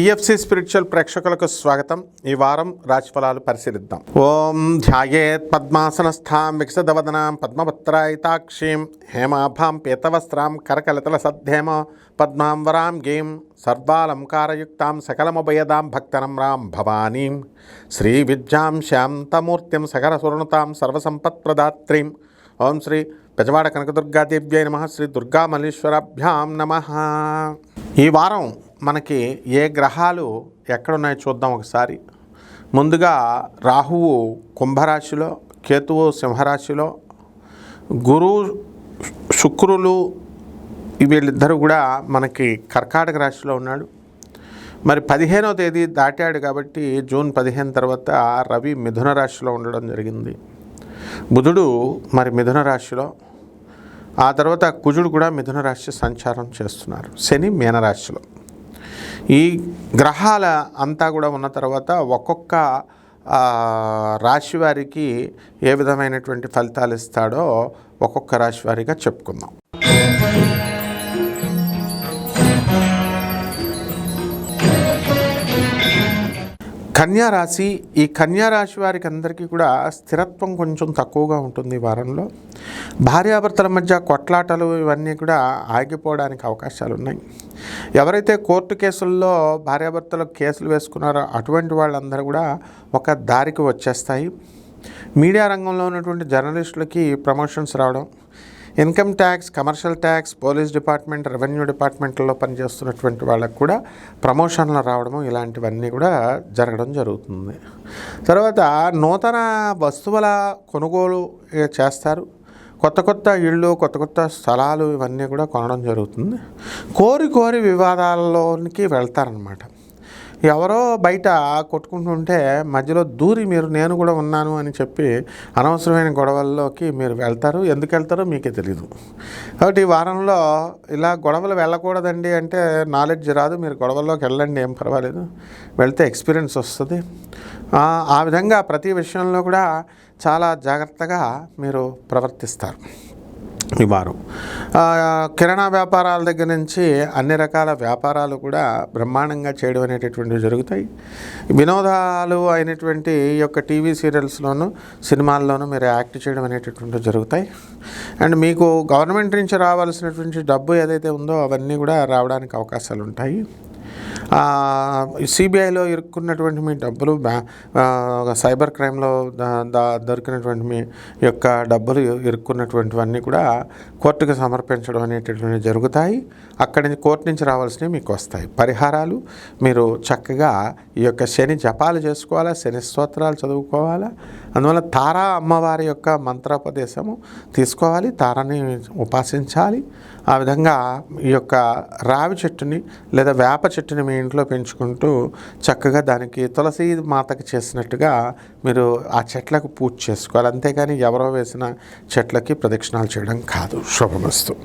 TFC spiritual ప్రేక్షకులకు స్వాగతం. ఈ వారం రాశిఫలాలు పరిశీలిద్దాం. ఓం ధ్యాయేత్ పద్మాసనస్థాం వికసితవదనాం పద్మపత్రాయితాక్షీం హేమాభాం పీతవస్త్రాం కరకలితల సద్ధేమ పద్మాం వరాం గీం సర్వాలంకారయుక్తాం సకలముభయదాం భక్తనమ్రాం భవానీం శ్రీ విద్యాం శాంతమూర్తిం సకలసురణుతాం సర్వసంపత్ప్రదాత్రీం. ఓం శ్రీ పెజవాడ కనకదుర్గాదేవ్యై నమః. శ్రీ దుర్గామల్లీశ్వరాభ్యాం నమః. ఈ వారం మనకి ఏ గ్రహాలు ఎక్కడున్నాయో చూద్దాం ఒకసారి. ముందుగా రాహువు కుంభరాశిలో, కేతువు సింహరాశిలో, గురు శుక్రులు వీళ్ళిద్దరూ కూడా మనకి కర్కాటక రాశిలో ఉన్నాడు. మరి 15వ తేదీ దాటాడు కాబట్టి జూన్ 15 తర్వాత రవి మిథున రాశిలో ఉండడం జరిగింది. బుధుడు మరి మిథున రాశిలో, ఆ తర్వాత కుజుడు కూడా మిథున రాశి సంచారం చేస్తున్నారు. శని మీనరాశిలో. ఈ గ్రహాల అంతా కూడా ఉన్న తర్వాత ఒక్కొక్క రాశి వారికి ఏ విధమైనటువంటి ఫలితాలు ఇస్తాడో ఒక్కొక్క రాశి వారిగా చెప్పుకుందాం. కన్యారాశి. ఈ కన్యారాశి వారికి అందరికీ కూడా స్థిరత్వం కొంచెం తక్కువగా ఉంటుంది ఈ వారంలో. భార్యాభర్తల మధ్య కొట్లాటలు ఇవన్నీ కూడా ఆగిపోవడానికి అవకాశాలు ఉన్నాయి. ఎవరైతే కోర్టు కేసుల్లో భార్యాభర్తలు కేసులు వేసుకున్నారో అటువంటి వాళ్ళందరూ కూడా ఒక దారికి వచ్చేస్తాయి. మీడియా రంగంలో ఉన్నటువంటి జర్నలిస్టులకి ప్రమోషన్స్ రావడం, income tax, commercial tax, police department, revenue డిపార్ట్మెంట్లో పనిచేస్తున్నటువంటి వాళ్ళకు కూడా ప్రమోషన్లు రావడము ఇలాంటివన్నీ కూడా జరగడం జరుగుతుంది. తర్వాత నూతన వస్తువుల కొనుగోలు చేస్తారు. కొత్త కొత్త ఇళ్ళు, కొత్త కొత్త స్థలాలు ఇవన్నీ కూడా కొనడం జరుగుతుంది. కోరి వివాదాల్లోనికి వెళ్తారనమాట. ఎవరో బయట కొట్టుకుంటుంటే మధ్యలో దూరి నేను కూడా ఉన్నాను అని చెప్పి అనవసరమైన గొడవల్లోకి మీరు వెళ్తారు. ఎందుకు వెళ్తారో మీకే తెలీదు. కాబట్టి ఈ వారంలో ఇలా గొడవలు వెళ్ళకూడదండి అంటే నాలెడ్జ్ రాదు. మీరు గొడవల్లోకి వెళ్ళండి, ఏం పర్వాలేదు, వెళ్తే ఎక్స్పీరియన్స్ వస్తుంది. ఆ విధంగా ప్రతి విషయంలో కూడా చాలా జాగ్రత్తగా మీరు ప్రవర్తిస్తారు ఈ వారం. కిరాణా వ్యాపారాల దగ్గర నుంచి అన్ని రకాల వ్యాపారాలు కూడా బ్రహ్మాండంగా చేయడం అనేటటువంటివి జరుగుతాయి. వినోదాలు అయినటువంటి ఈ యొక్క టీవీ సీరియల్స్లోనూ సినిమాల్లోనూ మీరు యాక్ట్ చేయడం అనేటటువంటివి జరుగుతాయి. అండ్ మీకు గవర్నమెంట్ నుంచి రావాల్సినటువంటి డబ్బు ఏదైతే ఉందో అవన్నీ కూడా రావడానికి అవకాశాలు ఉంటాయి. సిబిఐలో ఇరుక్కున్నటువంటి మీ డబ్బులు, సైబర్ క్రైమ్లో దొరికినటువంటి మీ యొక్క డబ్బులు ఇరుక్కున్నటువంటివన్నీ కూడా కోర్టుకు సమర్పించడం అనేటటువంటివి జరుగుతాయి. అక్కడి నుంచి కోర్టు నుంచి రావాల్సినవి మీకు వస్తాయి. పరిహారాలు మీరు చక్కగా ఈ యొక్క శని జపాలు చేసుకోవాలా, శని స్తోత్రాలు చదువుకోవాలా. అందువల్ల తారా అమ్మవారి యొక్క మంత్రోపదేశము తీసుకోవాలి, తారని ఉపాసించాలి. ఆ విధంగా ఈ యొక్క రావి చెట్టుని లేదా వేప చెట్టుని మీ ఇంట్లో పెంచుకుంటూ చక్కగా దానికి తులసి మాతకి చేసినట్టుగా మీరు ఆ చెట్లకు పూజ చేసుకోవాలి. అంతేకాని ఎవరో వేసిన చెట్లకి ప్రదక్షిణాలు చేయడం కాదు. శుభమస్తు.